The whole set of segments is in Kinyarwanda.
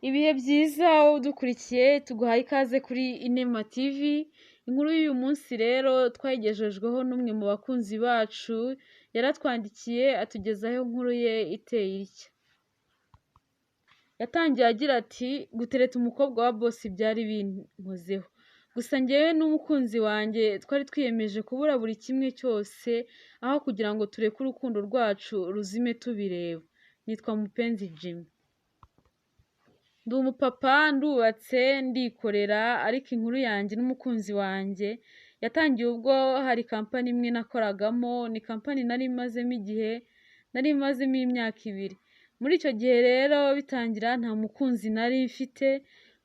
Ibihe byiza wowe udukurikiye tuguhaye ikaze kuri Inema TV, inkuru y'uyu munsi rero twayigejejweho n'umwe mu bakunzi bacu, yaratwandikiye atugezaho inkuru ye iteye itya. Yatangiye agira ati gutereta umukobwa wa boss byari binkozeho, gusa njyewe n'umukunzi wanjye twari twiyemeje kubura buri kimwe cyose aho kugira ngo tureke urukundo rwacu ruzime tubireba. Nitwa Mupenzi Jimmy. Ndi umupapa, ndubatse, ndikorera, ariko inkuru yanjye n'umukunzi wanjye yatangiye ubwo hari kampani imwe nakoragamo, ni kampani nari mazemo igihe, nari mazemo imyaka 2. Muri icyo gihe rero bitangira nta mukunzi nari mfite,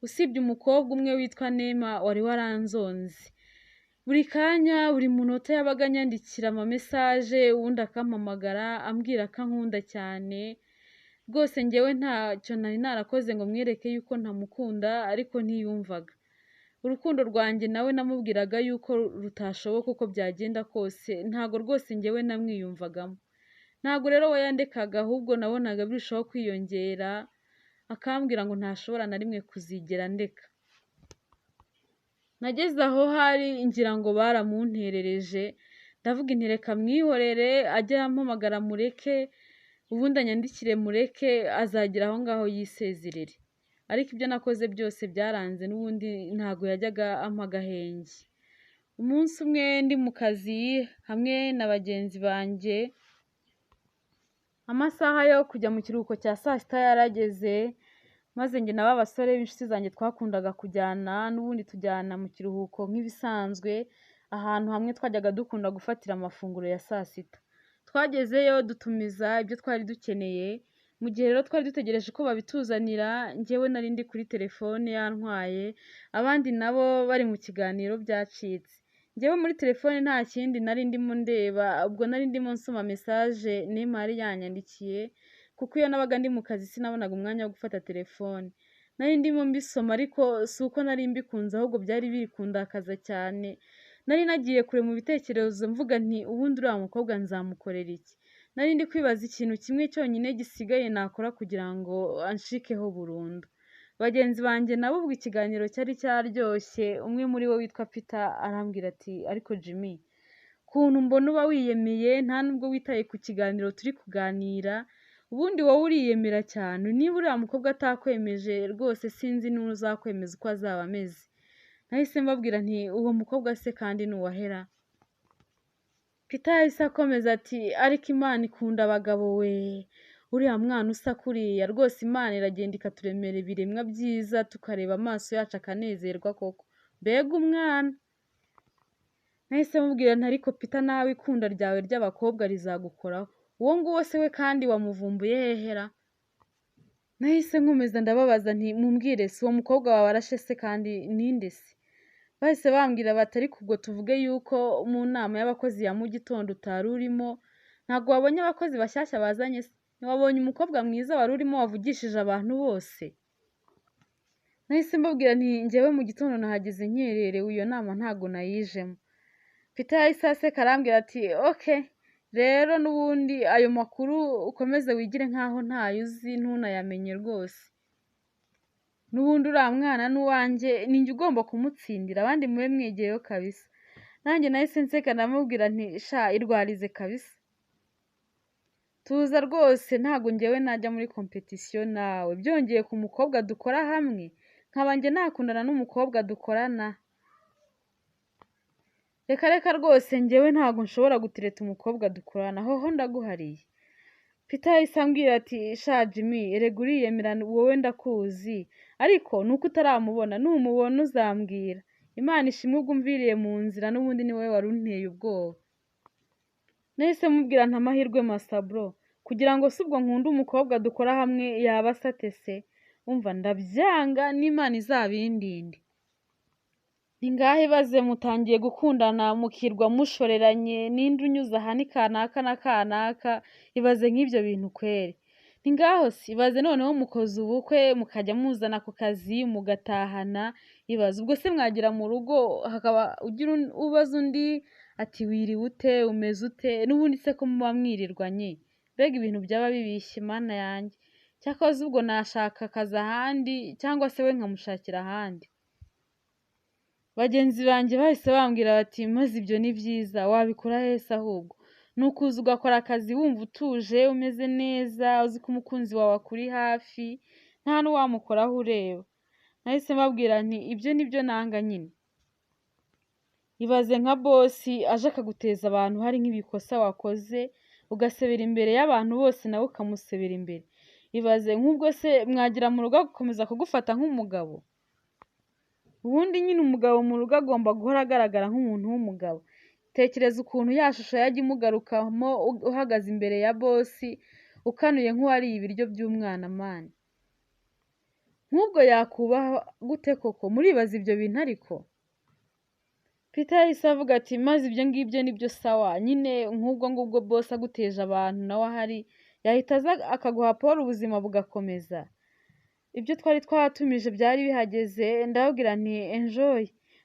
usibye umukobwa umwe witwa Nema wari waranzonze. Buri kanya, buri munota yabaga anyandikira amamesaje, ubundi akampamagara ambwira ko ankunda cyane. Rwose njyewe ntacyo nari narakoze ngo mwereke yuko ntamukunda, ariko ntiyumvaga. Urukundo rwanjye nawe namubwiraga yuko rutashoboka uko byagenda kose, ntago rwose njyewe namwiyumvagamo. Ntago rero we yandekaga, ahubwo nabonaga birushaho kwiyongera, akambwira ngo ntashobora na rimwe kuzigera ndeka. Nageze aho hari ngira ngo baramunterereje, ndavuga nti reka mwihorere ajye ampamagara mureke, ubundi anyandikire mureke, azagera aho ngaho yisezerere. Ariko ibyo nakoze byose byaranze, n'ubundi ntago yajyaga ampa agahenge. Umunsi umwe ndi mu kazi hamwe na bagenzi banjye, amasaha yo kujya mu kiruhuko cya saa sita yarageze, maze njye na basore b'inshuti zanjye twakundaga kujyana, n'ubundi tujyana mu kiruhuko nk'ibisanzwe, ahantu hamwe twajyaga dukunda gufatira amafunguro ya saa sita. Twagezeyo dutumiza ibyo twari dukeneye, mu gihe rero twari dutegereje ko babituzanira, njyewe nari ndi kuri telefone yantwaye, abandi nabo bari mu kiganiro byacitse. Njyewe muri telefone nta kindi nari ndimo ndeba, ubwo nari ndimo nsoma message Nema yari yanyandikiye, kuko iyo nabaga ndi mu kazi sinabonaga umwanya wo gufata telefone. Nari ndimo mbisoma, ariko si uko nari mbikunze, ahubwo byari biri kundakaza cyane. Nari nagiye kure mu bitekerezo mvuga nti ubundi uriya mukobwa nzamukorera iki. Nari ndi kwibaza ikintu kimwe cyonyine gisigaye nakora kugira ngo anshikeho burundu. Bagenzi banjye nabo ubwo ikiganiro cyari cyaryoshye, umwe muri bo witwa Peter arambwira ati ariko Jimmy, kuntu mbona uba wiyemeye nta nubwo witaye ku kiganiro turi kuganira, ubundi wowe uriyemera cyane, niba uriya mukobwa atakwemeje rwose sinzi n'uzakwemeza uko azaba ameze. Nahise mbabwira nti uwo mukobwa se kandi nuwahera. Peter yahise akomeza ati ariko Imana ikunda abagabo we, uriya mwana usa kuriya rwose Imana iragenda ikaturemera ibiremwa byiza, tukareba amaso yacu akanezerwa koko, mbega umwana. Nahise mubwira nti ariko Peter nawe ikunda ryawe ry'abakobwa rizagukoraho, uwo nguwo se we kandi wamuvumbuye hehera. Nahise nkomeza ndababaza nti mumbwire se uwo mukobwa wawe arashe se kandi ninde se. Bahise bambwira bati ariko ubwo tuvuge yuko mu nama y'abakozi ya mu gitondo utari urimo, ntabwo wabonye abakozi bashyashya bazanye se, ntiwabonye umukobwa mwiza wari urimo wavugishije abantu bose. Nahise mbabwira nti njyewe mu gitondo nahageze nkererewe, iyo nama ntago nayijemo. Peter yahise aseka arambwira ati okay, rero n'ubundi ayo makuru ukomeze wigire nkaho ntayo uzi, ntunayamenye rwose. N'ubundi uriya mwana n'uwanjye, ninjye ugomba kumutsindira, abandi mube mwegeyeyo kabisa. Nanjye nahise nseka ndamubwira nti sha irwarize kabisa, tuza rwose, ntago njyewe najya muri competition nawe, byongeye ku mukobwa dukora hamwe, nkaba njye nakundana n'umukobwa dukorana. Reka rwose njyewe ntago nshobora gutereta umukobwa dukorana, hoho ndaguhariye. Peter yahise ambwira ati sha Jimmy, erega uriyemera wowe ndakuzi, ariko nuko utaramubona, numubona uzambwira. Imana ishimwe ubwo umviriye mu nzira, n'ubundi ni wowe wari unteye ubwoba. Nahise mubwira nta mahirwe masa bro, kugira ngo si ubwo nkunda umukobwa dukora hamwe yaba asate se, umva ndabyanga n'Imana izabindinde. Ni ngaho ibaze mutangiye gukundana mukirwa mushoreranye, ninde unyuze aha ni kanaka na kanaka, ibaze nk'ibyo bintu kweri. Ni ngaho si ibaze noneho mukoze ubukwe mukajya muzana ku kazi mugatahana, ibaze ubwo se mwagira mu rugo hakaba ugira ubaza undi ati wiriwe ute, umeze ute, n'ubundi se ko muba mwirirwanye, mbega ibintu byaba bibishye Mana yanjye. cyakoze ubwo nashaka akazi ahandi cyangwa se we nkamushakira ahandi. Bagenzi banjye bahise bambwira bati maze ibyo ni byiza wabikora hese ahubwo ni ukuza ugakora akazi wumva utuje umeze neza uzi ko umukunzi wawe akuri hafi nta n'uwamukoraho ureba. Nahise mbabwira nti ibyo nibyo nanga nyine. Ibaze nka bosi aje akaguteza abantu hari nk'ibikosa wakoze ugasebera imbere y'abantu bose nawe ukamusebera imbere. Ibaze nk'ubwo se mwagira mu rugo gukomeza kugufata nk'umugabo? Ubundi nyine umugabo mu rugo agomba guhora agaragara nk'umuntu w'umugabo. Tekereza ukuntu ya shusho yajya imugarukamo uhagaze imbere ya bosi ukanuye nk'uwariye ibiryo by'umwana mani. Nk'ubwo yakubaha gute koko? Muribaza ibyo bintu ariko? Peter yahise avuga ati maze ibyo ngibyo nibyo sawa nyine nk'ubwo ngubwo bosi aguteje abantu nawe ahari yahita aza akaguha poro ubuzima bugakomeza. Ibyo twari twatumije byari bihageze ndababwira nti enjoy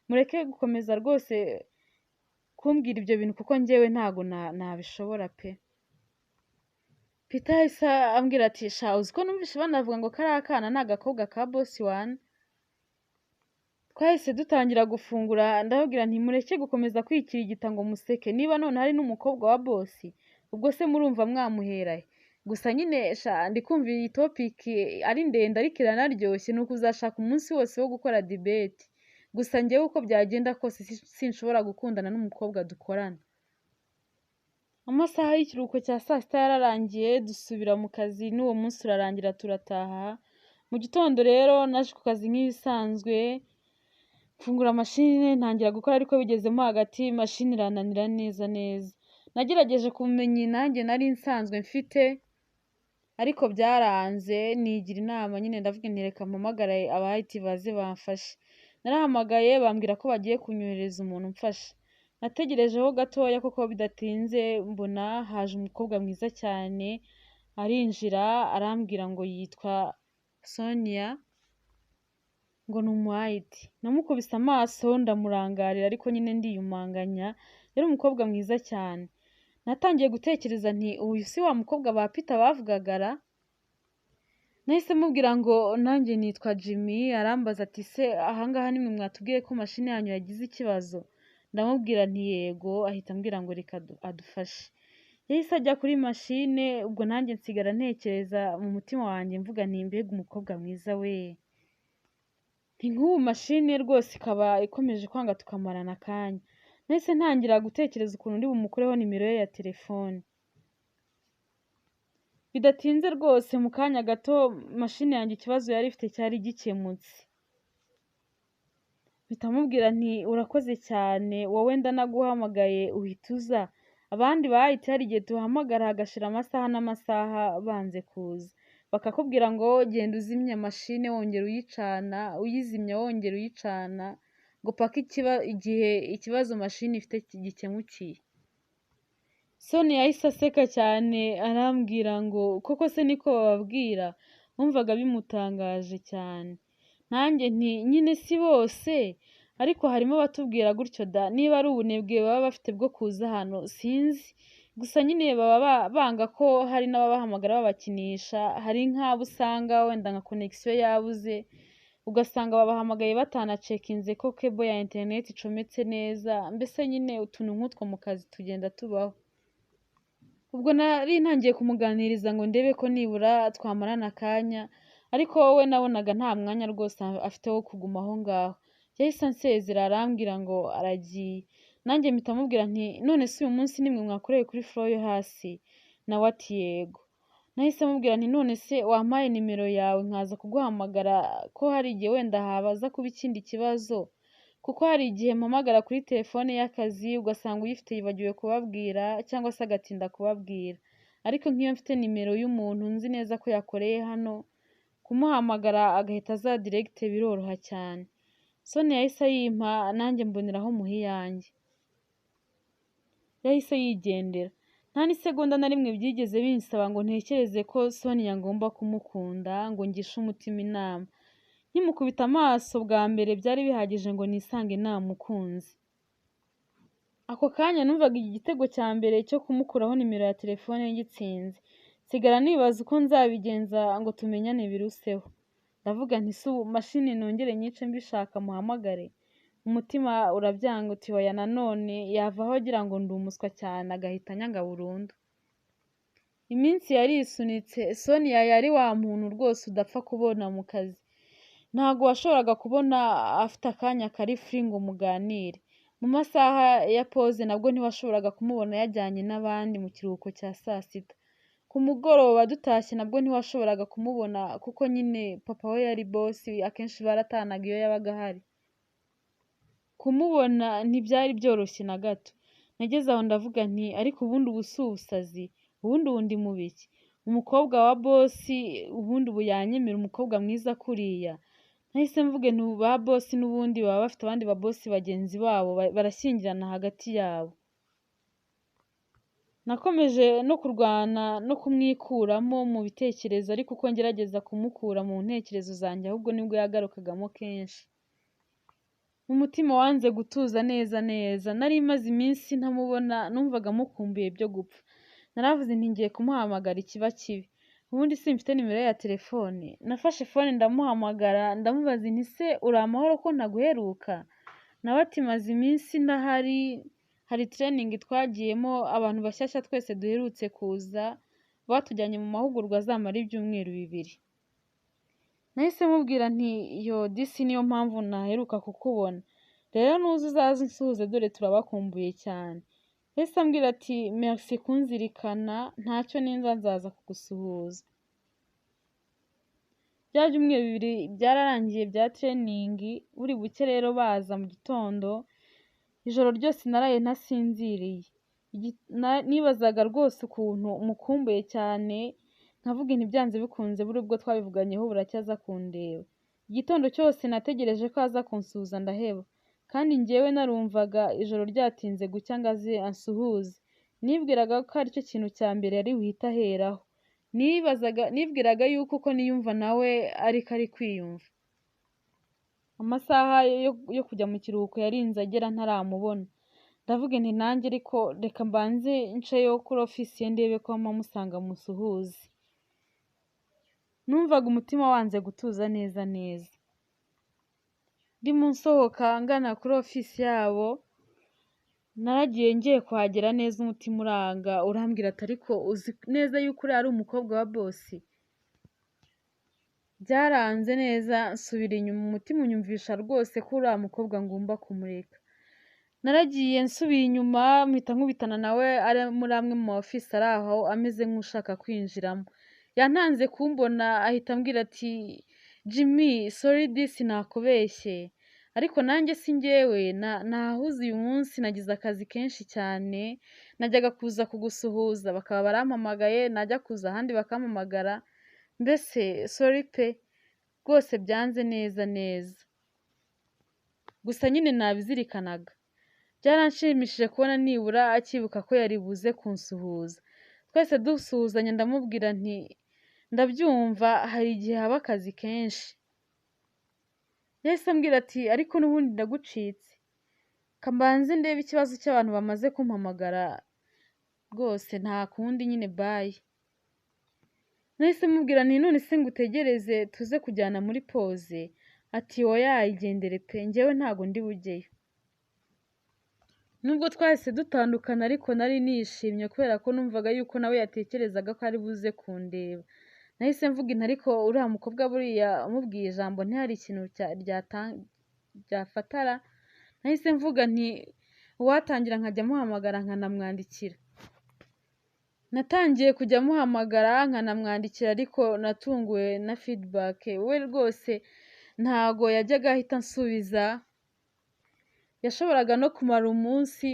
mureke gukomeza rwose kumbwira ibyo bintu kuko njyewe ntago nabishobora pe. Peter yahise ambwira ati sha uzi ko numvise banavuga ngo kariya kana ni agakobwa ka bosi wane. Twahise dutangira gufungura ndababwira nti mureke gukomeza kwikirigita ngo museke niba none hari n'umukobwa wa bosi ubwo se murumva mwamuherahe. Gusa nyine sha ndikumva iyi topic ari ndende ariko iranaryoshye ni ukuzashaka umunsi wose wo gukora debate. Gusa njyewe uko byagenda kose sinshobora gukundana n'umukobwa dukorana. Amasaha y'ikiruhuko cya saa sita yararangiye dusubira mu kazi n'uwo munsi urarangira turataha. Mu gitondo rero naje ku kazi nk'ibisanzwe mfungura mashine ntangira gukora ariko bigezemo hagati mashine irananira neza. Nagerageje kumenya nanjye nari nsanzwe mfite ariko byaranze nigira inama nyine ndavuga nti reka mpamagare aba IT baze bamfashe. Narahamagaye bambwira ko bagiye kunyohereza umuntu umfasha. Nategerejeho gatoya kuko bidatinze mbona haje umukobwa mwiza cyane arinjira arambwira ngo yitwa Sonia ngo ni umu IT. Namukubise amaso ndamurangarira ariko nyine ndiyumanganya yari umukobwa mwiza cyane. Natangiye gutekereza nti uyu si wa mukobwa ba Peter bavugagara. Nahise mubwira ngo nanjye nitwa Jimmy arambaza ati se ahangaha nimwe mwatubwiye ko mashine yanyu yagize ikibazo. Ndamubwira nti yego ahita ambwira ngo reka adufashe. Yahise ajya kuri mashine ubwo nanjye nsigara ntekereza mu mutima wanjye mvuga nti mbega umukobwa mwiza we. Nk'ubu mashine rwose ikaba ikomeje kwanga tukamarana akanya. Nahise ntangira gutekereza ukuntu ndi bumukureho nimero ye ya telefone. Bidatinze rwose mu kanya gato mashine yanjye ikibazo yari ifite cyari gikemutse. Bitamubwira nti urakoze cyane wowe ndanaguhamagaye uhita uza. Abandi bahita hari igihe tuhamagara hagashira amasaha n'amasaha banze kuza. Bakakubwira ngo genda uzimya mashine wongera uyicana uyizimya wongera uyicana ngo paka igihe ikibazo mashine ifite gikemukiye. Sonia yahise aseka cyane arambwira ngo koko se niko bababwira. Wumvaga bimutangaje cyane. Nanjye nti nyine si bose ariko harimo batubwira gutyo da niba ari ubunebwe baba bafite bwo kuza hano sinzi. Gusa nyine baba banga ko hari n'ababahamagara babakinisha hari nk'abo usanga wenda nka connection yabuze ugasanga babahamagaye batanacekinze ko cable ya internet icometse neza mbese nyine utuntu nk'utwo mu kazi tugenda tubaho. Ubwo nari ntangiye kumuganiriza ngo ndebe ko nibura twamarana akanya ariko wowe nabonaga nta mwanya rwose afite wo kuguma aho ngaho. Yahise ansezera arambwira ngo aragiye. Nanjye mpita mubwira nti none se uyu munsi nimwe mwakoreye kuri floor yo hasi? Nawe ati yego. Nahise mubwira nti none se wampaye nimero yawe nkaza kuguhamagara ko hari igihe wenda habaza kuba ikindi kibazo kuko hari igihe mpamagara kuri telefone y'akazi ugasanga uyifite yibagiwe kubabwira cyangwa se agatinda kubabwira. Ariko nk'iyo mfite nimero y'umuntu nzi neza ko yakoreye hano kumuhamagara agahita aza direct biroroha cyane. Sonia yahise yimpa nanjye mboneraho muhi yanjye. Yahise yigendera. Nta n'isegonda na rimwe byigeze binsaba ngo ntekereze ko Sonia ngomba kumukunda ngo ngishe umutima inama. Nkimukubita amaso bwa mbere byari bihagije ngo nisange namukunze. Ako kanya numvaga igitego cya mbere cyo kumukuraho nimero ya telefone ngitsinze. nsigara nibaza uko nzabigenza ngo tumenyane biruseho. Ndavuga nti se ubu mashini nongere nyice mbishaka muhamagare? Umutima urabyanga uti oya, nanone yavaho agira ngo ndi umuswa cyane agahita anyanga burundu. Iminsi yari isunitse, Sonia yari wa muntu rwose udapfa kubona mu kazi. Ntabwo washoboraga kubona afite akanya kari free ngo muganire. Mu masaha ya pause nabwo ntiwashoboraga kumubona yajyanye n'abandi mu kiruhuko cya saa sita. Ku mugoroba dutashye nabwo ntiwashoboraga kumubona kuko nyine papa we yari boss, akenshi baratanaga iyo yabaga ahari. Kumubona ntibyari byoroshye na gato. Nageze aho ndavuga nti ariko ubundi ubu si ubusazi, ubundi ndi mu biki? Umukobwa wa boss ubundi ubu yanyemera umukobwa mwiza kuriya? Nahise mvuge nti ba boss n'ubundi baba bafite abandi ba boss bagenzi babo barashyingirana hagati yabo. Nakomeje no kurwana no kumwikuramo mu bitekerezo, ariko uko ngerageza kumukura mu ntekerezo zanjye ahubwo nibwo yagarukagamo kenshi. Umutima wanze gutuza neza neza. Nari maze iminsi ntamubona, numvaga mukumbuye byo gupfa. Naravuze nti ngiye kumuhamagara ikiba kibi. Ubundi simfite nimero ya telefone. Nafashe phone ndamuhamagara, ndamubaza nti se uri amahoro ko ntaguheruka? Nawe ati maze iminsi ndahari, hari training twagiyemo abantu bashyashya twese duherutse kuza, batujyanye mu mahugurwa azamara ibyumweru 2. Nahise mubwira nti yo disi niyo mpamvu naheruka kukubona. Rero nuza uzaze unsuhuze dore turabakumbuye cyane. Yahise ambwira ati merci kunzirikana, ntacyo ninza nzaza kugusuhuza. Bya byumweru 2 byararangiye bya training, buri buke rero baza mu gitondo. Ijoro ryose naraye ntasinziriye. Nibazaga rwose ukuntu mukumbuye cyane, nkavuga nti byanze bikunze buri ubwo twabivuganyeho buracyaza kundeba. Igitondo cyose nategereje ko aza kunsuhuza ndaheba, kandi njyewe narumvaga ijoro ryatinze gucya ngo aze ansuhuze. Nibwiraga ko aricyo kintu cya mbere yari buhita aheraho. Nibwiraga yuko uko niyumva nawe ariko ari kwiyumva. Amasaha yo kujya mu kiruhuko yarinze agera ntaramubona. Ndavuga nti nanjye ariko reka mbanze nceyo kuri office ye ndebe ko musanga musuhuze. Numvaga umutima wanze gutuza neza neza. Ndimo nsohoka ngana kuri office yabo, naragiye ngiye kuhagera neza umutima uranga urambwira ati ariko uzi neza yuko uri ari umukobwa wa boss? Byaranze neza nsubira inyuma, umutima unyumvisha rwose ko uriya mukobwa ngomba kumureka. Naragiye nsubiye inyuma mpita nkubitana nawe ari muri amwe mu office ari aho ameze nk'ushaka kwinjiramo. Yantanze kumbona ahita ambwira ati Jimmy sorry disi nakubeshye, ariko nanjye si njyewe nahuze uyu munsi, nagize akazi kenshi cyane, najyaga kuza kugusuhuza bakaba barampamagaye, najya kuza ahandi bakampamagara, mbese sorry pe, rwose byanze neza neza. Gusa nyine nabizirikanaga. Byaranshimishije kubona nibura akibuka ko yari buze kunsuhuza. Twese dusuhuzanya ndamubwira nti ndabyumva hari igihe haba akazi kenshi. Yahise ambwira ati ariko n'ubundi ndagucitse, kambanze ndebe ikibazo cy'abantu bamaze kumpamagara, rwose nta kundi nyine bye. Nahise mubwira nti none se ngutegereze tuze kujyana muri pause? Ati oya igendere pe, njyewe ntago ndi bujyeyo. Nubwo twahise dutandukana ariko nari nishimye kubera ko numvaga yuko nawe yatekerezaga ko ari buze kundeba. Nahise mvuga inti ariko uriya mukobwa buriya umubwiye ijambo ntihari ikintu ryafatara. Nahise mvuga nti uwatangira nkajya muhamagara nkanamwandikira. Natangiye kujya muhamagara nkanamwandikira, ariko natunguwe na feedback. We rwose ntago yajyaga ahita ansubiza. Yashoboraga no kumara umunsi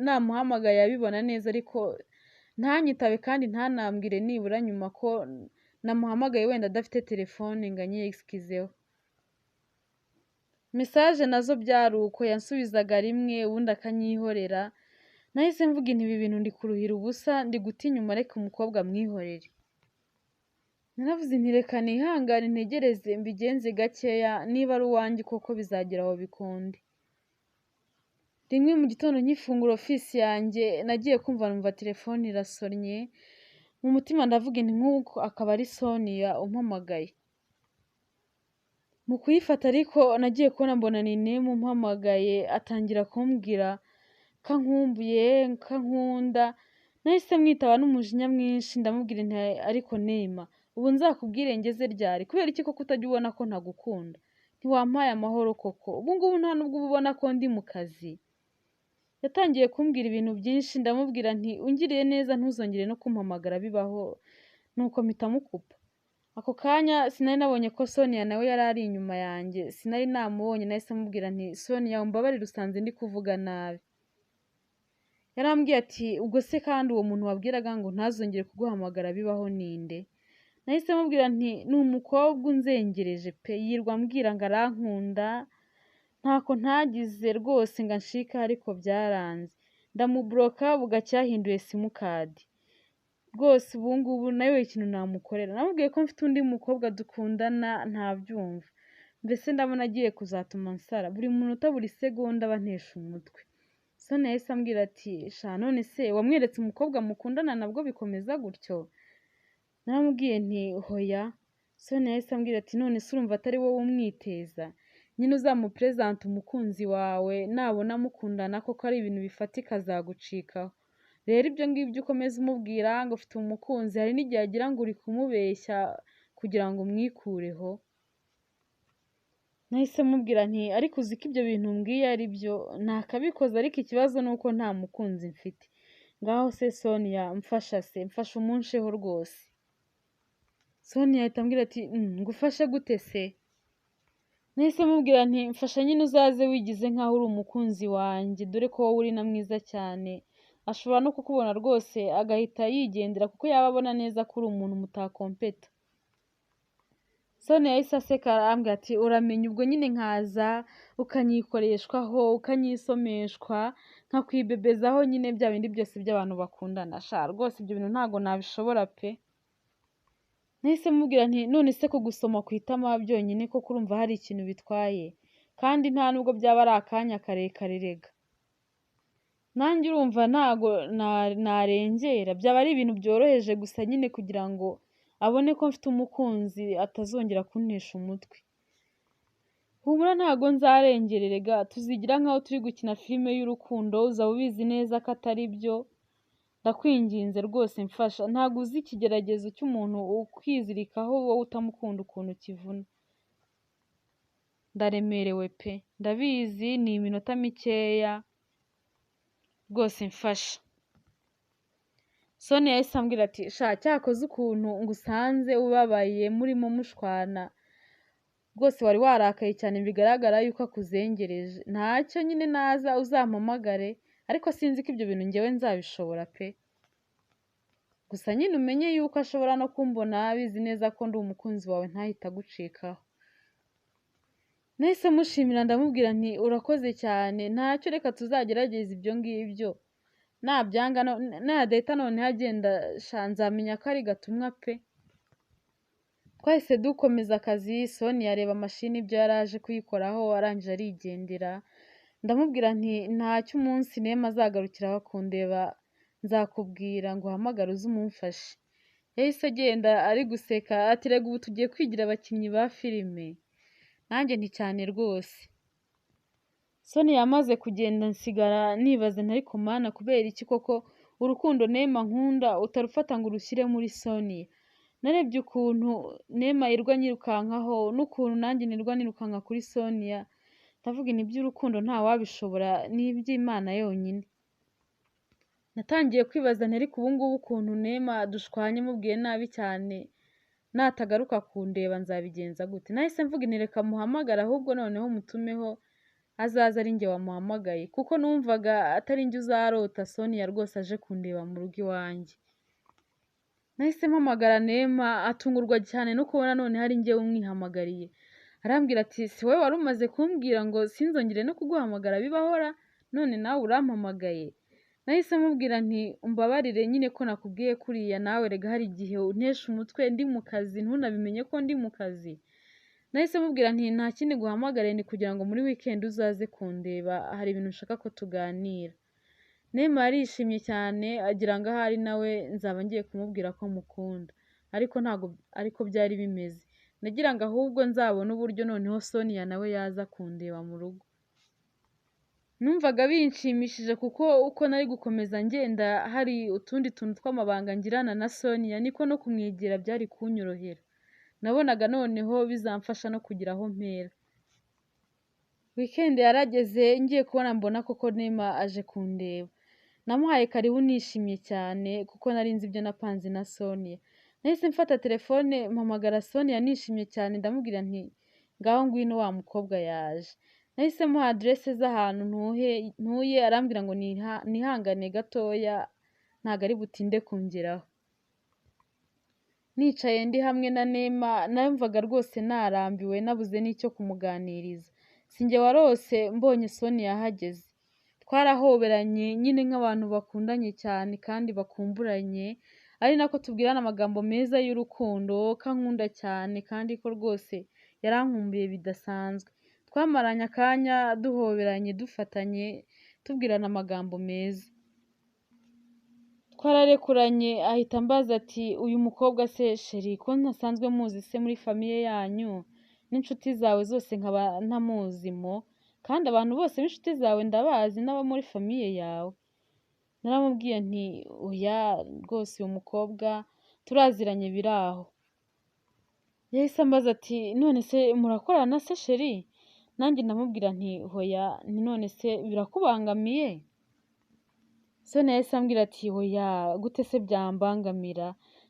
namuhamagaye abibona neza ariko ntanyitabe, kandi ntanambwire nibura nyuma ko namuhamagaye wenda adafite telefone ngo anyi-excuseho. Message nazo byari uko, yansubizaga rimwe ubundi akanyihorera. Nahise mvuga ibi bintu ndi kuruhira ubusa, ndi guta inyuma, reka umukobwa mwihorere. Naravuze nti reka nihangane ntegereze mbigenze gakeya, niba ari uwanjye koko bizagera aho bikunde. Rimwe mu gitondo nkifungura office yanjye nagiye kumva numva telefone irasonnye, mu mutima ndavuga nti nk'uko akaba ari Sonia umpamagaye. Mu kuyifata ariko nagiye kubona mbona ni Neema umpamagaye atangira kumbwira ko ankumbuye, ko ankunda, nahise mwitaba n'umujinya mwinshi ndamubwira nti ariko Neema ubu nzakubwire ngeze ryari, kubera iki koko utajya ubona ko ntagukunda, ntiwampaye amahoro koko, ubu ngubu nta nubwo uba ubona ko ndi mu kazi. Yatangiye kumbwira ibintu byinshi ndamubwira nti ungiriye neza ntuzongere no kumpamagara bibaho, nuko mpita mukupa. Ako kanya sinari nabonye ko Sonia nawe yari ari inyuma yanjye, sinari namubonye, nahise mubwira nti Sonia umbabarire usanze ndi kuvuga nabi. Yarambwiye ati ubwo se kandi uwo muntu wabwiraga ngo ntazongere kuguhamagara bibaho ninde? Nahise mubwira nti ni umukobwa unzengereje pe, yirwa ambwira ngo arankunda, ntako ntagize rwose ngo anshike ariko byaranze, ndamubloka bugacya yahinduye simukadi. Rwose ubu ngubu nawe ikintu namukorera, namubwiye ko mfite undi mukobwa dukundana ntabyumva, mbese ndabona agiye kuzatuma nsara, buri munota buri segonda bantesha umutwe. Sonia yahise ambwira ati sha none se wamweretse umukobwa mukundana nabwo bikomeza gutyo? Naramubwiye nti hoya. Sonia yahise ambwira ati none se urumva atari wowe umwiteza, nyine uzamupresente umukunzi wawe, nabona mukundana koko ari ibintu bifatika azagucikaho. Rero ibyo ngibyo ukomeza umubwira ngo ufite umukunzi, hari n'igihe agira ngo uri kumubeshya kugira ngo umwikureho. Nahise mubwira nti ariko uzi ko ibyo bintu mbwiye ari byo, ntakabikoze ariko ikibazo ni uko nta mukunzi mfite. Ngaho se Sonia mfasha se, mfasha umunsheho rwose. Sonia ahita ambwira ati ngufashe gute se? Nahise mubwira nti mfasha nyine uzaze wigize nkaho uri umukunzi wanjye, dore ko wowe uri na mwiza cyane, ashobora no kukubona rwose agahita yigendera kuko yaba abona neza ko uri umuntu mutakompeta. Sonia yahise aseka arambwira ati uramenye ubwo nyine nkaza ukanyikoreshwaho, ukanyisomeshwa, nkakwibebezaho nyine bya bindi byose by'abantu bakundana. Sha rwose ibyo bintu ntago nabishobora pe. Nahise mubwira nti none se kugusoma ku itama byonyine ko kurumva hari ikintu bitwaye, kandi nta nubwo byaba ari akanya karekare rega. Nanjye urumva ntago narengera, byaba ari ibintu byoroheje gusa nyine kugira ngo abone ko mfite umukunzi atazongera kuntesha umutwe. Humura ntago nzarengererega, tuzigira nkaho turi gukina filime y'urukundo, uzaba ubizi neza ko atari byo. Ndakwinginze rwose mfasha, ntago uzi ikigeragezo cy'umuntu ukwizirikaho wowe utamukunda ukuntu kivuna. Ndaremerewe pe, ndabizi ni iminota mikeya, rwose mfasha. Sonia yahise ambwira ati sha cyakoze ukuntu ngusanze ubabaye murimo mushwana, rwose wari warakaye cyane bigaragara yuko akuzengereje. Ntacyo nyine naza uzampamagare, ariko sinzi ko ibyo bintu ngewe nzabishobora pe. Gusa nyine umenye yuko ashobora no kumbona abizi neza ko ndi umukunzi wawe ntahita agucikaho. Nahise mushimira ndamubwira nti urakoze cyane, ntacyo reka tuzagerageza ibyo ngibyo, nabyanga nadahita none hagenda sha nzamenya ko ari gatumwa pe. Twahise dukomeza akazi, Sonia areba mashini ibyo yari aje kuyikoraho arangije arigendera. Ndamubwira nti ntacyo umunsi Neema azagarukiraho kundeba nzakubwira ngo uhamagare uze umumfashe. Yahise agenda ari guseka ati rega ubu tugiye kwigira abakinnyi ba filime. Nanjye nti cyane rwose. Sonia yamaze kugenda nsigara nibaza ntari kumana kubera iki koko urukundo Neema nkunda utarufata ngo urushyire muri Sonia. Narebye ukuntu Neema yirwa nyirukankaho n'ukuntu nanjye nirwa nirukanka kuri Sonia, ndavuga ni iby'urukundo nta wabishobora, ni iby'Imana yonyine. Natangiye kwibaza ntari ku ubu ngubu ukuntu Neema dushwanye mubwiye nabi cyane, natagaruka kundeba nzabigenza gute. Nahise mvuga nti reka muhamagara ahubwo noneho mutumeho azaza ari njye wamuhamagaye, kuko numvaga atari njye uzarota Sonia rwose aje kundeba mu rugo iwanjye. Nahise mpamagara Neema atungurwa cyane no kubona none hari njye umwihamagariye. Arambwira ati si wowe wari umaze kumbwira ngo sinzongere no kuguhamagara bibahora, none nawe urampamagaye? Nahise mubwira nti umbabarire nyine ko nakubwiye kuriya, nawe rega hari igihe untesha umutwe ndi mu kazi ntunabimenye ko ndi mu kazi. Nahise mubwira nti nta kindi guhamagare ni kugira ngo muri weekend uzaze kundeba, hari ibintu nshaka ko tuganira. Neema yarishimye cyane agira ngo ahari nawe nzaba ngiye kumubwira ko mukunda, ariko byari bimeze. Nagira ngo ahubwo nzabone uburyo noneho Sonia nawe yaza kundeba mu rugo. Numvaga binshimishije kuko uko nari gukomeza ngenda hari utundi tuntu tw'amabanga ngirana na Sonia niko no kumwegera byari kunyorohera. Nabonaga noneho bizamfasha no kugira aho mpera. Weekend yarageze ngiye kubona mbona koko Neema aje kundeba. Namuhaye karibu nishimye cyane kuko nari nzi ibyo napanze na Sonia. Nahise mfata telefone mpamagara Sonia nishimye cyane ndamubwira nti ngaho ngwino wa mukobwa yaje. Nahise muha adresse z'ahantu ntuye arambwira ngo nihangane gatoya ntago ari butinde kungeraho. Nicaye ndi hamwe na Neema namvaga rwose narambiwe nabuze n'icyo kumuganiriza. Sinjye warose mbonye Sonia yahageze. Twarahoberanye nyine nk'abantu bakundanye cyane kandi bakumburanye, ari nako tubwirana amagambo meza y'urukundo kankunda cyane kandi ko rwose yarankumbuye bidasanzwe. Twamaranye akanya duhoberanye dufatanye tubwirana amagambo meza. Twararekuranye ahita ambaza ati uyu mukobwa se sheri ko ntasanzwe muzi se muri famiye yanyu n'inshuti zawe zose nkaba ntamuzimo, kandi abantu bose b'inshuti zawe ndabazi n'abo muri famiye yawe. Naramubwiye nti oya rwose uyu mukobwa turaziranye biraho. Yahise ambaza ati none se murakorana se sheri? Nanjye ndamubwira nti hoya, none se birakubangamiye? Sonia yahise ambwira ati hoya gute se byambangamira?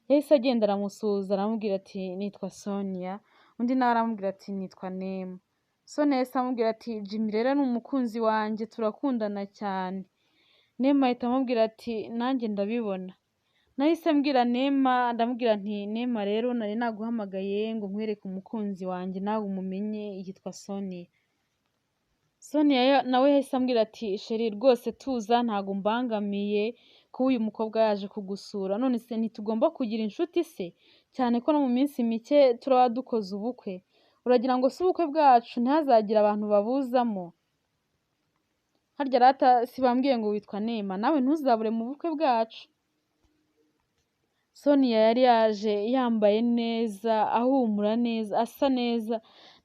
Yahise agenda aramusuhuza aramubwira ati nitwa Sonia, undi nawe aramubwira ati nitwa Neema. Sonia yahise amubwira ati Jimmy rero ni umukunzi wanjye turakundana cyane. Neema ahita amubwira ati nanjye ndabibona. Nahise mbwira Neema ndamubwira nti Neema rero nari naguhamagaye ngo nkwereke umukunzi wanjye nawe umumenye yitwa Sonia. Sonia nawe yahise ambwira ati sheri rwose tuza ntago mbangamiye ko uyu mukobwa yaje kugusura, none se ntitugomba kugira inshuti se, cyane ko no mu minsi mike turaba dukoze ubukwe. Uragira ngo si ubukwe bwacu ntihazagire abantu babuzamo? Harya rata si bambwiye ngo witwa Neema, nawe ntuzabure mu bukwe bwacu. Sonia yari yaje yambaye neza ahumura neza asa neza,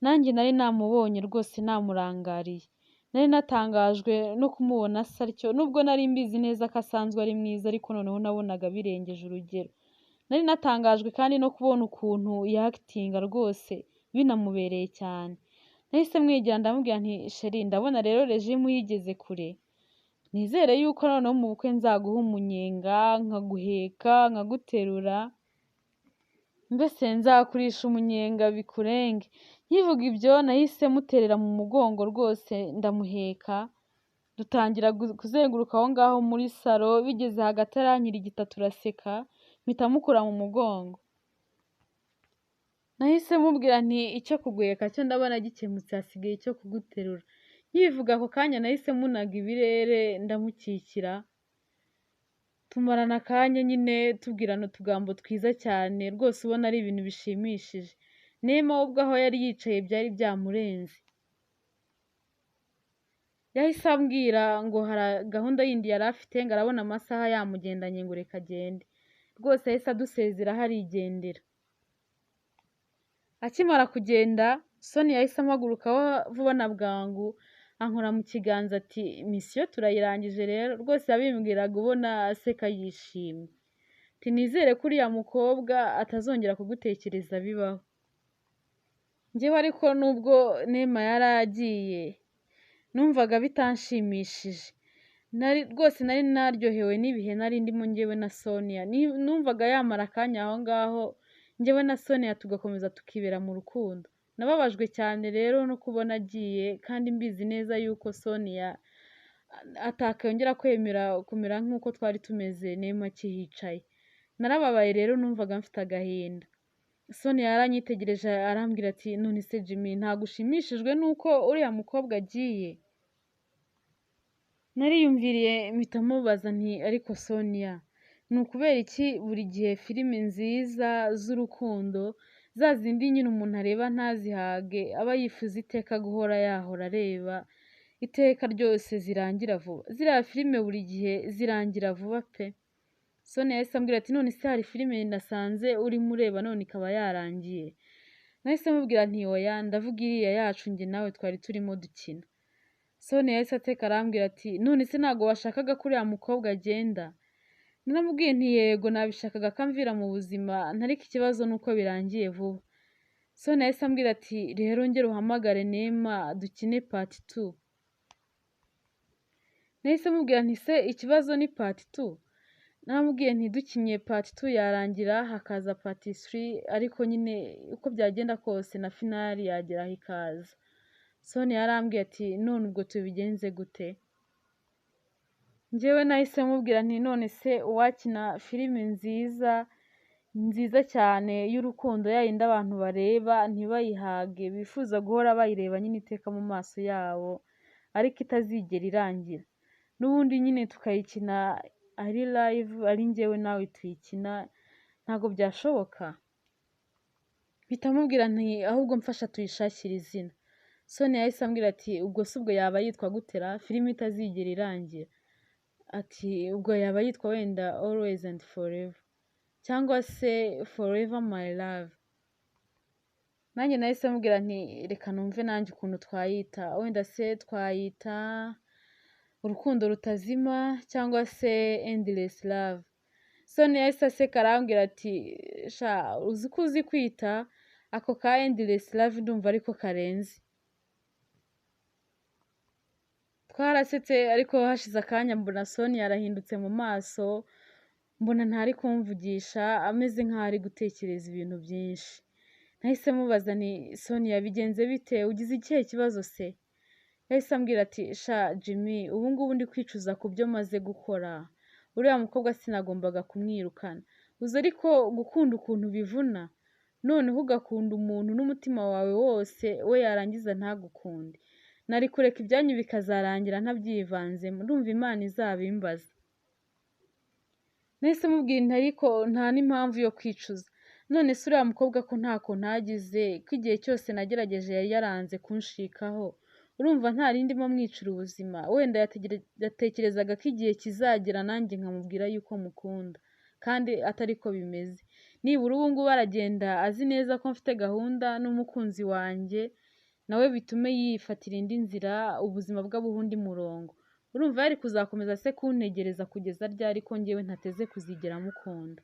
nanjye nari namubonye rwose namurangariye. Nari natangajwe no kumubona asa atyo, nubwo nari mbizi neza ko asanzwe ari mwiza ariko noneho nabonaga birengeje urugero. Nari natangajwe kandi no kubona ukuntu yakitinga rwose binamubereye cyane. Nahise mwegera ndamubwira nti sheri ndabona rero regime uyigeze kure. Nizere yuko noneho mu bukwe nzaguha umunyenga nkaguheka nkaguterura, mbese nzakurisha umunyenga bikurenge. Nkivuga ibyo nahise muterera mu mugongo rwose ndamuheka, dutangira kuzenguruka aho ngaho muri salo, bigeze hagati arankirigita turaseka mpita mukura mu mugongo. Nahise mubwira nti icyo kuguheka cyo ndabona gikemutse hasigaye icyo kuguterura. Nkibivuga ako kanya nahise munaga ibirere ndamukikira, tumarana akanya nyine tubwirana utugambo twiza cyane rwose ubona ari ibintu bishimishije. Neema ubwo aho yari yicaye byari byamurenze. Yahise ambwira ngo hari gahunda yindi yari afite ngo arabona amasaha yamugendanye ngo reka agende. Rwose yahise adusezera harigendera. Akimara kugenda Sonia yahise ampagurukaho vuba na bwangu ankora mu kiganza ati misiyo turayirangije rero. Rwose yabimbwiraga ubona aseka yishimye. Ati nizere ko uriya mukobwa atazongera kugutekereza bibaho. Njyewe ariko nubwo Neema yari agiye numvaga bitanshimishije. Rwose nari naryohewe n'ibihe nari ndimo njyewe na Sonia. Numvaga yamara akanya aho ngaho njyewe na Sonia tugakomeza tukibera mu rukundo. Nababajwe cyane rero no kubona agiye kandi mbizi neza yuko Sonia atakongera kumera nk'uko twari tumeze Neema akihicaye. Narababaye rero numvaga mfite agahinda. Sonia yaranyitegereje arambwira ati none se Jimmy ntabwo ushimishijwe nuko uriya mukobwa agiye? Nariyumviriye mpita mubaza nti ariko Sonia ni ukubera iki buri gihe filime nziza z'urukundo za zindi nyine umuntu areba ntazihage aba yifuza iteka guhora yahora areba, iteka ryose zirangira vuba. Ziriya filime buri gihe zirangira vuba pe. Sonia yahise ambwira ati none se hari filime nasanze urimo ureba none ikaba yarangiye. Nahise mubwira nti oya ndavuga iriya yacu njye nawe twari turimo dukina. Sonia yahise ateka arambwira ati none se ntabwo washakaga ko uriya mukobwa agenda? Naramubwiye nti yego nabishakaga akamvira mu buzima ntariko ikibazo nuko birangiye vuba. Sonia yahise ambwira ati rero ngera uhamagare Neema dukine part 2. Nahise mubwira nti se ikibazo ni part 2? Naramubwiye nti dukinye part 2 yarangira hakaza part 3 ariko nyine uko byagenda kose na finali yageraho ikaza. Sonia yarambwiye ati none ubwo tubigenze gute? Njyewe nahise mubwira nti none se uwakina filime nziza cyane y'urukundo yayindi abantu bareba ntibayihage bifuza guhora bayireba nyine iteka mu maso yabo ariko itazigera irangira. N'ubundi nyine tukayikina ari live ari njyewe nawe tuyikina ntabwo byashoboka. Bitamubwira nti ahubwo mfasha tuyishakire izina. Sonia yahise ambwira ati ubwo se ubwo yaba yitwa gutera filime itazigera irangira? Ati ubwo yaba yitwa wenda always and forever cyangwa se forever my love. Nanjye nahise mubwira nti reka numve nanjye ukuntu twayita, wenda se twayita urukundo rutazima cyangwa se endless love. Sonia yahise aseka arambwira ati sha uzi ko uzi kwita ako ka endless love ndumva ariko karenze. Twarasetse ariko hashize akanya mbona Sonia yarahindutse mu maso, mbona ntari kumvugisha ameze nk'aho ari gutekereza ibintu byinshi. Nahise mubaza nti Sonia bigenze bite, ugize ikihe kibazo se? Yahise ambwira ati sha Jimmy ubu ngubu ndi kwicuza ku byo maze gukora, uriya mukobwa sinagombaga kumwirukana. Uzi ariko gukunda ukuntu bivuna, noneho ugakunda umuntu n'umutima wawe wose we yarangiza ntagukunde. Nari kureka ibyanyu bikazarangira ntabyivanzemo, ndumva Imana izabimbaza. Nahise mubwira nti ariko nta n'impamvu yo kwicuza, none se uriya mukobwa ko ntako ntagize, ko igihe cyose nagerageje yari yaranze kunshikaho, urumva nta rindi mo mwicira ubuzima? Wenda yatekerezaga ko igihe kizagera nanjye nkamubwira yuko mukunda kandi atari ko bimeze. Nibura ubu ngubu aragenda azi neza ko mfite gahunda n'umukunzi wanjye, nawe bitume yifatira indi nzira ubuzima bw'abuha undi murongo. Urumva yari kuzakomeza se kuntegereza kugeza ryari ko njyewe ntateze kuzigera mukunda?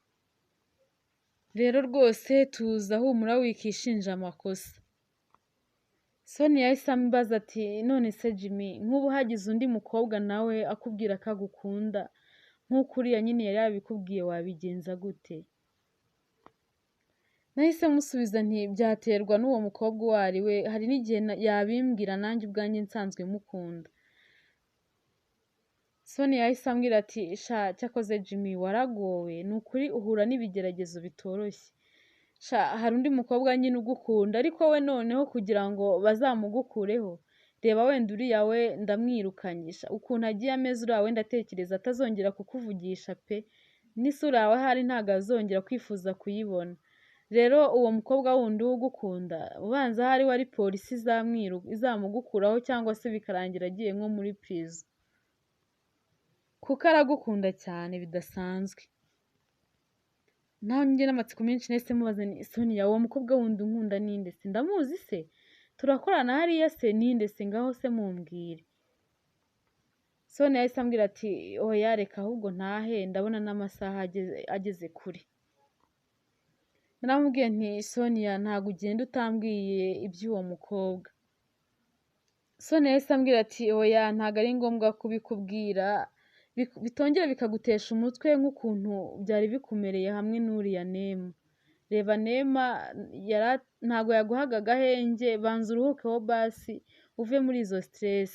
Rero rwose tuza humura wikishinja amakosa. Sonia yahise ambaza ati none se Jimmy nk'ubu hagize undi mukobwa nawe akubwira ko agukunda nk'uko uriya nyine yari yabikubwiye wabigenza gute? Nahise musubiza nti byaterwa n'uwo mukobwa uwo ari we, hari n'igihe yabimbwira nanjye ubwanjye nsanzwe mukunda. Sonia yahise ambwira ati sha cyakoze Jimmy waragowe, ni ukuri uhura n'ibigeragezo bitoroshye. Sha hari undi mukobwa nyine ugukunda ariko we noneho kugira ngo bazamugukureho, reba wenda uriya we ndamwirukanyisha, ukuntu agiye ameze uriya we ndatekereza atazongera kukuvugisha pe, n'isura yawe ahari ntabwo azongera kwifuza kuyibona. Rero uwo mukobwa wundi ugukunda ubanza ahari wari polisi izamugukuraho cyangwa se bikarangira agiye nko muri prison, kuko aragukunda cyane bidasanzwe. Nanjye n'amatsiko menshi nahise mubaza ni Sonia uwo mukobwa wundi unkunda ninde se, ndamuzi se, turakorana hariya se, ninde se, ngaho se mumbwire. Sonia yahise ambwira ati oya reka ahubwo ntahe ndabona n'amasaha ageze kure. Naramubwiye nti Sonia ntabwo ugenda utambwiye iby'uwo mukobwa. Sonia yahise ambwira ati oya ntabwo ari ngombwa kubikubwira, bitongera bikagutesha umutwe nk'ukuntu byari bikumereye hamwe n'uriya Neema. Reba Neema ntabwo yaguhaga agahenge, banza uruhukeho basi uve muri izo stress.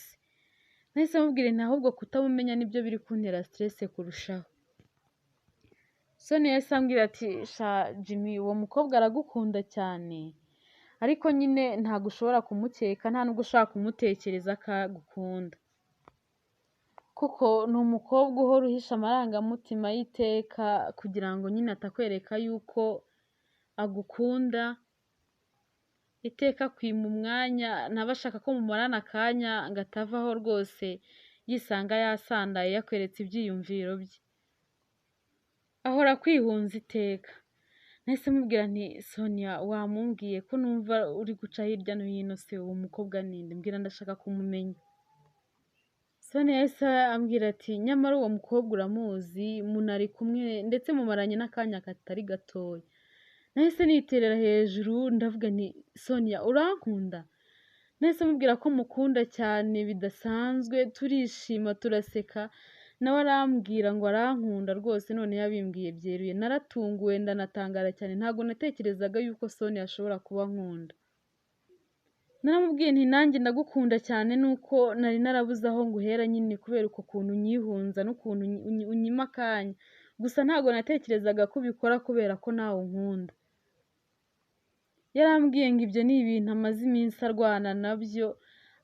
Nahise mubwira nti ahubwo kutamumenya nibyo biri kuntera stress kurushaho. Sonia yahise ambwira ati sha Jimmy uwo mukobwa aragukunda cyane ariko nyine ntabwo ushobora kumukeka, nta nubwo ushaka kumutekereza ko agukunda, kuko ni umukobwa uhora uhisha amarangamutima y'iteka kugira ngo nyine atakwereka yuko agukunda. iteka kwima umwanya ntaba ashaka ko mumarana akanya ngo atavaho rwose yisanga yasandaye yakweretse ibyiyumviro bye, ahora kwihunza iteka. Nahise mubwira nti Sonia wamumbwiye ko numva uri guca hirya no hino, se uwo mukobwa ninde? Mbwira ndashaka kumumenya. Sonia yahise ambwira ati nyamara uwo mukobwa uramuzi, munari kumwe ndetse mumaranye n'akanya katari gatoya. Nahise niterera hejuru ndavuga nti Sonia urankunda? Nahise mubwira ko mukunda cyane bidasanzwe, turishima turaseka, nawe arambwira ngo arankunda rwose, none yabimbwiye byeruye. Naratunguwe ndanatangara cyane, ntabwo natekerezaga yuko Sonia ashobora kuba nkunda. Naramubwiye nti nanjye ndagukunda cyane, nuko nari narabuze aho nguhera nyine kubera uko kuntu unyihunza n'ukuntu unyima akanya, gusa ntabwo natekerezaga ko ubikora kubera ko nawe unkunda. Yarambwiye ngo ibyo ni ibintu amaze iminsi arwana nabyo,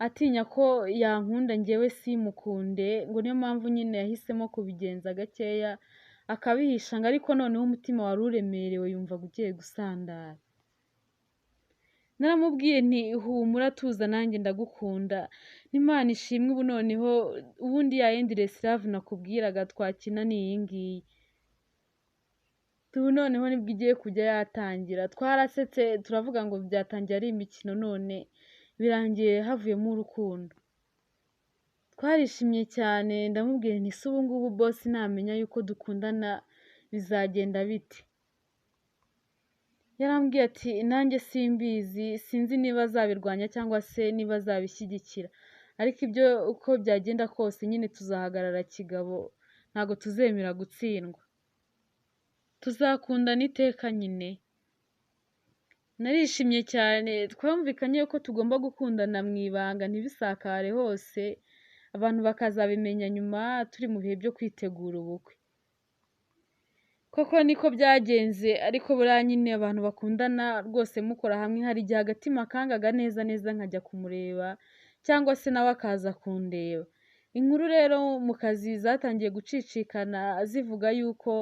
atinya ko yankunda njyewe simukunde, ngo niyo mpamvu nyine yahisemo kubigenza gakeya akabihisha, ngo ariko noneho umutima wari uremerewe yumvaga ugiye gusandara. Naramubwiye nti humura tuza nanjye ndagukunda, n'Imana ishimwe ubu noneho ubundi ya endless love nakubwiraga twakina ni iyi ngiyi. Ubu noneho nibwo igiye kujya yatangira. Twarasetse turavuga ngo byatangiye ari imikino, none birangiye havuyemo urukundo. Twarishimye cyane, ndamubwira nti se ubu ngubu boss namenya yuko dukundana bizagenda bite? Yarambwiye ati nanjye simbizi, sinzi niba azabirwanya cyangwa se niba azabishyigikira, ariko ibyo uko byagenda kose nyine tuzahagarara kigabo, ntabwo tuzemera gutsindwa, tuzakundana iteka nyine. Narishimye cyane, twumvikanye ko tugomba gukundana mu ibanga ntibisakare hose, abantu bakazabimenya nyuma turi mu bihe byo kwitegura ubukwe. Koko niko byagenze, ariko buriya nyine abantu bakundana rwose mukora hamwe hari igihe agatima kangaga neza neza nkajya kumureba cyangwa se nawe akaza kundeba. Inkuru rero mu kazi zatangiye gucicikana zivuga yuko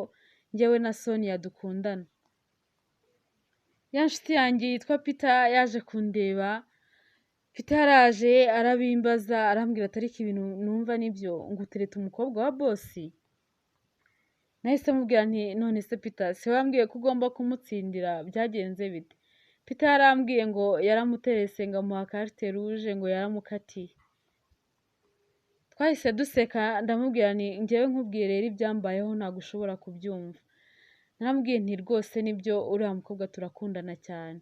njyewe na Sonia dukundana. Ya nshuti yanjye yitwa Peter yaje kundeba, Peter yaraje arabimbaza arambwira ati ariko ibintu numva nibyo ngo utereta umukobwa wa boss? Nahise mubwira nti none se Peter se wambwiye ko ugomba kumutsindira, byagenze bite? Peter yarambwiye ngo yaramuterese ngo amuha carte rouge ngo yaramukatiye. Twahise duseka, ndamubwira nti njyewe nkubwiye rero ibyambayeho ntabwo ushobora kubyumva. Naramubwiye nti rwose nibyo uriya mukobwa turakundana cyane.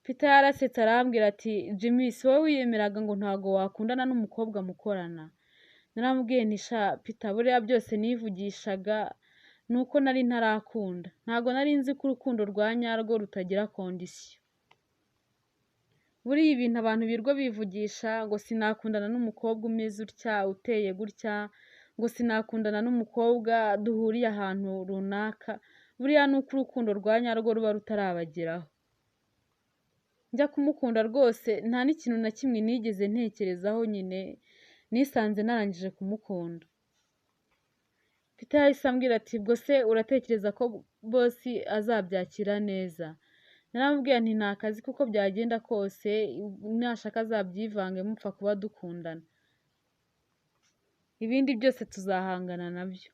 Peter yarasetse arambwira ati Jimmy si wowe wiyemeraga ngo ntabwo wakundana n'umukobwa mukorana? Naramubwiye nti sha Peter buriya byose nivugishaga nuko nari ntarakunda, ntabwo nari nzi ko urukundo rwa nyarwo rutagira kondisiyo. Buriya ibintu abantu birwa bivugisha ngo sinakundana n'umukobwa umeze utya uteye gutya, ngo sinakundana n'umukobwa duhuriye ahantu runaka, buriya ni uko urukundo rwa nyarwo ruba rutarabageraho. Njya kumukunda rwose nta n'ikintu na kimwe nigeze ntekerezaho, nyine nisanze narangije kumukunda. Peter yahise ambwira ati ubwo se uratekereza ko boss azabyakira neza? Naramubwiye nti nta kazi kuko byagenda kose nashaka azabyivange mupfa kuba dukundana, ibindi byose tuzahangana nabyo.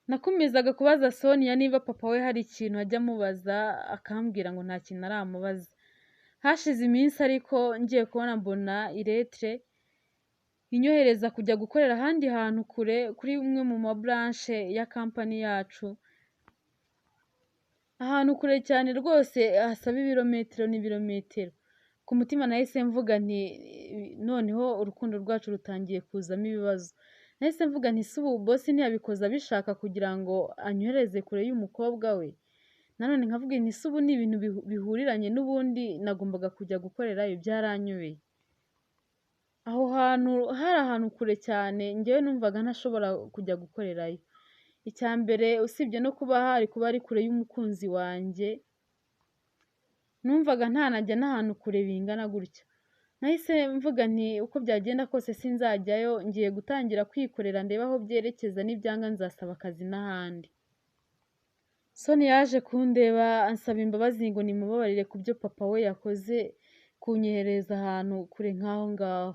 Nakomezaga kubaza Sonia niba papa we hari ikintu ajya amubaza, akambwira ngo nta kintu aramubaza. Hashize iminsi ariko ngiye kubona mbona iretre inyohereza kujya gukorera ahandi hantu kure kuri umwe mu mabranche ya kampani yacu, ahantu kure cyane rwose hasaba ibirometero n'ibirometero. Ku mutima nahise mvuga nti noneho urukundo rwacu rutangiye kuzamo ibibazo. Nahise mvuga nti se ubu boss ntiyabikoze abishaka kugira ngo anyohereze kure y'umukobwa we? Nanone nkavuga nti se ubu ni ibintu bihuriranye n'ubundi nagombaga kujya gukorerayo? Byaranyobeye. Aho hantu hari ahantu kure cyane, njyewe numvaga ntashobora kujya gukorerayo. Icya mbere usibye no kuba hari kuba ari kure y'umukunzi wanjye, numvaga ntanajya n'ahantu kure bingana gutya. Nahise mvuga nti uko byagenda kose sinzajyayo, ngiye gutangira kwikorera ndebe aho byerekeza, n'ibyanga nzasaba akazi n'ahandi. Sonia yaje kundeba ansaba imbabazi ngo nimubabarire ku byo papa we yakoze kunyohereza ahantu kure nk'aho ngaho.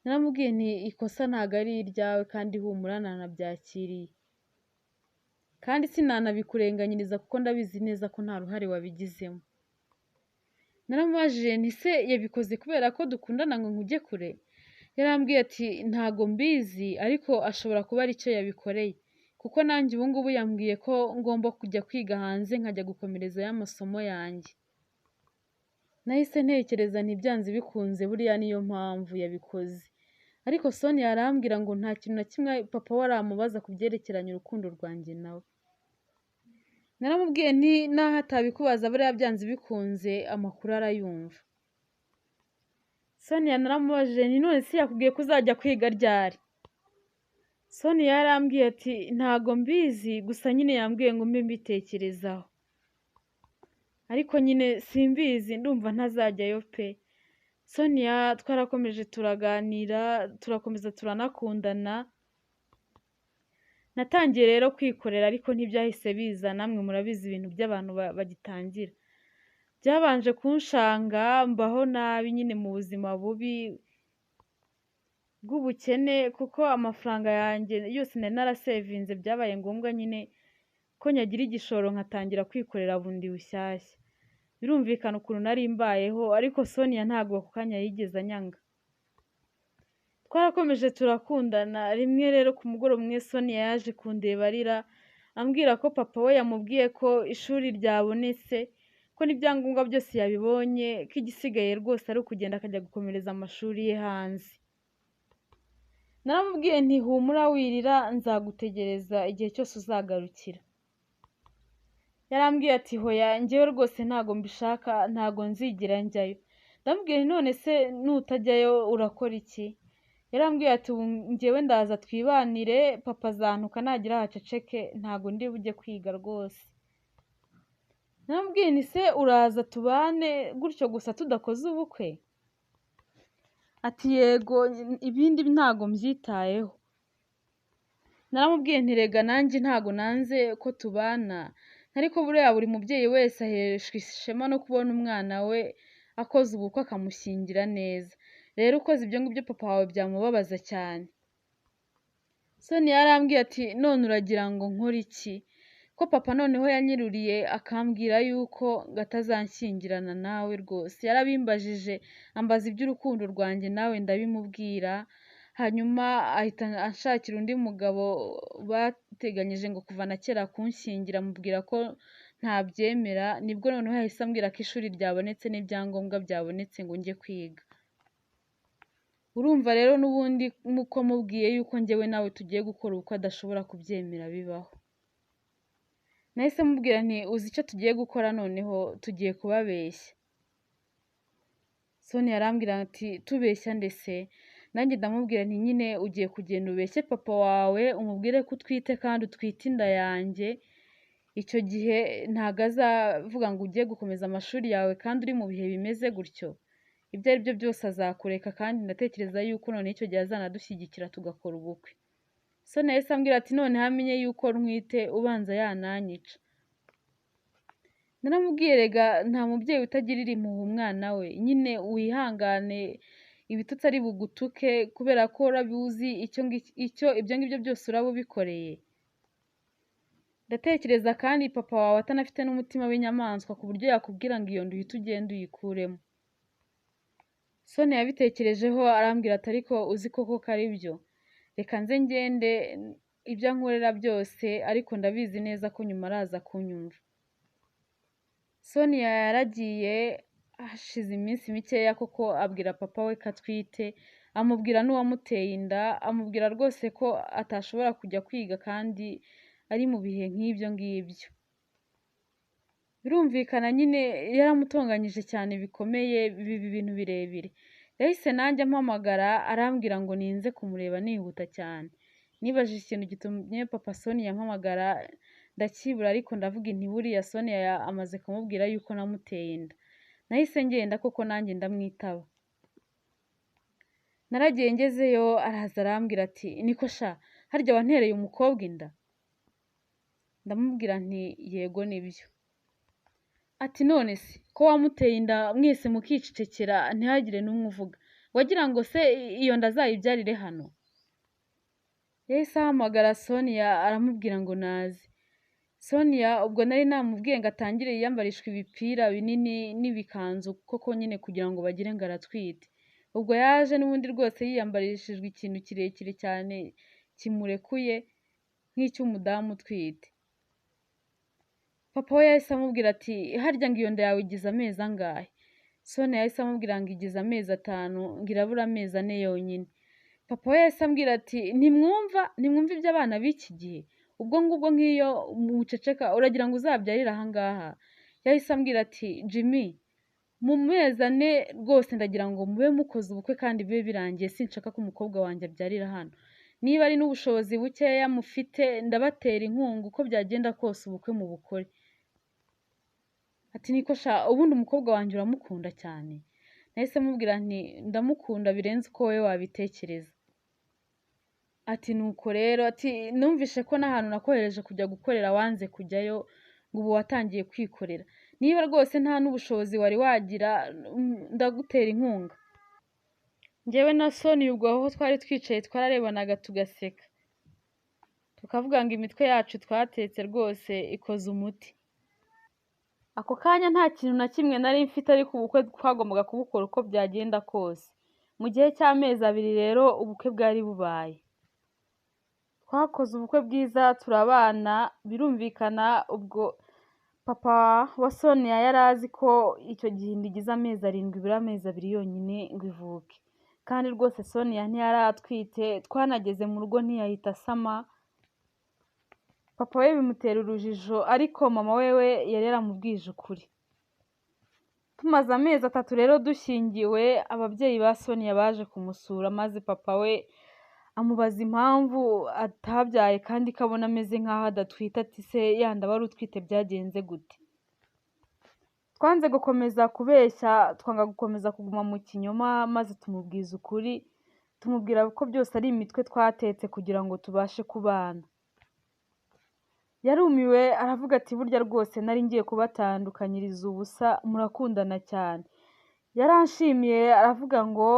Naramubwiye nti ikosa ntabwo ari iryawe kandi humura nanabyakiriye. Kandi sinanabikurenganyiriza kuko ndabizi neza ko nta ruhare wabigizemo. Naramubajije nti se yabikoze kubera ko dukundana ngo nkujye kure? Yarambwiye ati ntago mbizi ariko ashobora kuba ari cyo yabikoreye. Kuko nanjye ubu ngubu yambwiye ko ngomba kujya kwiga hanze nkajya gukomereza y'amasomo yanjye. Nahise ntekereza ntibyanze bikunze buriya niyo mpamvu yabikoze. Ariko Sonia arambwira ngo nta kintu na kimwe papa we aramubaza ku byerekeranye urukundo rwanjye nawe. Naramubwiye nti naho atabikubaza buriya byanze bikunze amakuru arayumva. Sonia naramubajije nti none se yakubwiye ko uzajya kwiga ryari? Sonia yarambwiye ati ntago mbizi gusa nyine yambwiye ngo mbe mbitekerezaho. Ariko nyine simbizi ndumva ntazajyayo pe. Sonia twarakomeje turaganira turakomeza turanakundana. Natangiye rero kwikorera ariko ntibyahise biza, namwe murabizi ibintu by'abantu bagitangira. Byabanje kunshanga mbaho nabi nyine mu buzima bubi bw'ubukene kuko amafaranga yanjye yose nari narasevinze byabaye ngombwa nyine ko nyagira igishoro nkatangira kwikorera bundi bushyashya. Birumvikana ukuntu nari mbayeho ariko Sonia ntabwo ako kanya yigeze anyanga. Twarakomeje turakundana. Rimwe rero ku mugoroba umwe Sonia yaje kundeba arira ambwira ko papa we yamubwiye ko ishuri ryabonetse ko n'ibyangombwa byose yabibonye ko igisigaye rwose ari ukugenda akajya gukomereza amashuri ye hanze. Naramubwiye nti humura wirira nzagutegereza igihe cyose uzagarukira. Yarambwiye ati hoya njyewe rwose ntago mbishaka ntago nzigira njyayo. Ndamubwiye none se nutajyayo urakora iki? Yarambwiye ati njyewe ndaza twibanire papa azantuka nagira haceceke ntago ndi bujye kwiga rwose. Naramubwiye nti se uraza tubane gutyo gusa tudakoze ubukwe? Ati yego ibindi ntago mbyitayeho. Naramubwiye nti rega nanjye ntago nanze ko tubana ariko buriya buri mubyeyi wese aheshwa ishema no kubona umwana we akoze ubukwe akamushyingira neza. Rero ukoze ibyo ngibyo papa wawe byamubabaza cyane. Sonia yarambwiye ati none uragira ngo nkore iki? Ko papa noneho yanyiruriye akambwira yuko gatazanshyingirana nawe rwose. Yarabimbajije ambaza iby'urukundo rwanjye nawe ndabimubwira. Hanyuma ahita anshakira undi mugabo bateganyije ngo kuva na kera kunshyingira, mubwira ko ntabyemera. Nibwo noneho yahise ambwira ko ishuri ryabonetse n'ibyangombwa byabonetse ngo njye kwiga. Urumva rero n'ubundi muko mubwiye yuko njyewe nawe tugiye gukora ubukwe adashobora kubyemera bibaho. Nahise mubwira nti uzi icyo tugiye gukora noneho tugiye kubabeshya. Sonia arambwira ati tubeshya ndetse? Nanjye ndamubwira nti nyine ugiye kugenda ubeshye papa wawe umubwire ko utwite kandi utwite inda yanjye. Icyo gihe ntago azavuga ngo ugiye gukomeza amashuri yawe kandi uri mu bihe bimeze gutyo. Ibyo ari byo byose azakureka kandi ndatekereza yuko none icyo gihe azanadushyigikira tugakora ubukwe. Sonia yahise ambwira ati noneho amenye yuko ntwite ubanza yananyica. Naramubwiye rega nta mubyeyi utagirira impuhwe umwana we, nyine wihangane ibitutsi ari bugutuke kubera ko urabizi ibyo ngibyo byose uraba ubikoreye. Ndatekereza kandi papa wawe atanafite n'umutima w'inyamaswa ku buryo yakubwira ngo iyo nda uhite ugende uyikuremo. Sonia yabitekerejeho arambwira ati ariko uzi koko ko ari byo? Reka nze ngende ibyo ankorera byose ariko ndabizi neza ko nyuma araza kunyumva. Sonia yaragiye hashize iminsi mikeya koko abwira papa we ko atwite, amubwira n'uwamuteye inda, amubwira rwose ko atashobora kujya kwiga kandi ari mu bihe nk'ibyo ngibyo. Birumvikana nyine yaramutonganyije cyane bikomeye ibintu birebire. Yahise nanjye ampamagara arambwira ngo ninze kumureba nihuta cyane. Nibajije ikintu gitumye papa Sonia ampamagara ndakibura ariko ndavuga inti buriya Sonia amaze kumubwira yuko namuteye inda. Nahise ngenda koko nanjye ndamwitaba. Naragiye ngezeyo araza arambwira ati niko sha harya wantereye umukobwa inda? ndamubwira nti yego nibyo. Ati none se ko wamuteye inda mwese mukicecekera ntihagire n'umwe uvuga, wagira ngo se iyo nda azayibyarire hano? Yahise ahamagara Sonia aramubwira ngo naze. Sonia ubwo nari namubwiye ngo atangire yiyambarishwa ibipira binini n'ibikanzu koko nyine kugira ngo bagire ngo aratwite. Ubwo yaje n'ubundi rwose yiyambarishijwe ikintu kirekire cyane kimurekuye nk'icy'umudamu utwite. Papa we yahise amubwira ati harya ngo iyo nda yawe igize amezi angahe? Sonia yahise amubwira ngo igize amezi 5 ngo irabura amezi 4 yonyine. Papa we yahise ambwira ati ntimwumva iby'abana b'iki gihe, ubwo ngubwo nk'iyo muceceka uragira ngo uzabyarire aha ngaha. Yahise ambwira ati Jimmy, mu mezi 4 rwose ndagira ngo mube mukoze ubukwe kandi bibe birangiye, sinshaka ko umukobwa wanjye abyarira hano. Niba ari n'ubushobozi bukeya mufite ndabatera inkunga uko byagenda kose ubukwe mu bukore. Ati niko sha ubundi umukobwa wanjye uramukunda cyane? Nahise mubwira nti ndamukunda birenze uko wowe wabitekereza. Ati nuko rero, ati numvishe ko n'ahantu nakohereje kujya gukorera wanze kujyayo ngo ubu watangiye kwikorera. Niba rwose nta n'ubushobozi wari wagira ndagutera inkunga. Njyewe na Sonia ubwo aho twari twicaye twararebanaga tugaseka, tukavuga ngo imitwe yacu twatetse rwose ikoze umuti. Ako kanya nta kintu na kimwe nari mfite, ariko ubukwe twagombaga kubukora uko byagenda kose. Mu gihe cy'amezi 2 rero ubukwe bwari bubaye. Twakoze ubukwe bwiza turabana, birumvikana ubwo papa wa Sonia yari azi ko icyo gihe ndigize amezi 7 ibura amezi 2 yonyine ngo ivuke. Kandi rwose Sonia ntiyari atwite, twanageze mu rugo ntiyahita asama. Papa we bimutera urujijo, ariko mama wewe yari yaramubwije ukuri. Tumaze amezi 3 rero dushyingiwe, ababyeyi ba Sonia baje kumusura maze papa we amubaza impamvu atabyaye kandi kabona ameze nk'aho adatwite. Ati se yanda wari utwite byagenze gute? Twanze gukomeza kubeshya, twanga gukomeza kuguma mu kinyoma, maze tumubwiza ukuri, tumubwira ko byose ari imitwe twatetse kugira ngo tubashe kubana. Yarumiwe aravuga ati burya rwose nari ngiye kubatandukanyiriza ubusa, murakundana cyane. Yaranshimiye aravuga ngo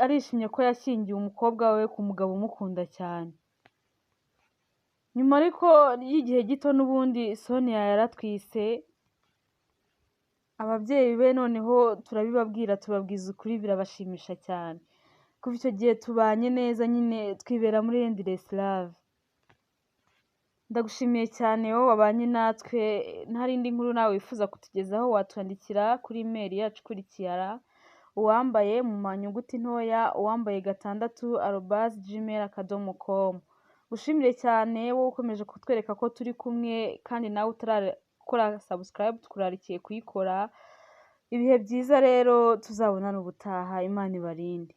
arishimye ko yashyingiye umukobwa we ku mugabo umukunda cyane. Nyuma ariko y'igihe gito n'ubundi Sonia yaratwise. Ababyeyi be noneho turabibabwira, tubabwiza ukuri, birabashimisha cyane. Kuva icyo gihe tubanye neza nyine twibera muri endless love. Ndagushimiye cyane wowe wabanye natwe. Ntarindi nkuru nawe wifuza kutugezaho watwandikira kuri email yacu ikurikira, uwambaye mu manyuguti ntoya uwambaye 6@gmail.com. Ushimire cyane wowe ukomeje kutwereka ko turi kumwe, kandi nawe utarakora subscribe tukurarikiye kuyikora. Ibihe byiza rero, tuzabonana ubutaha. Imana ibarinde.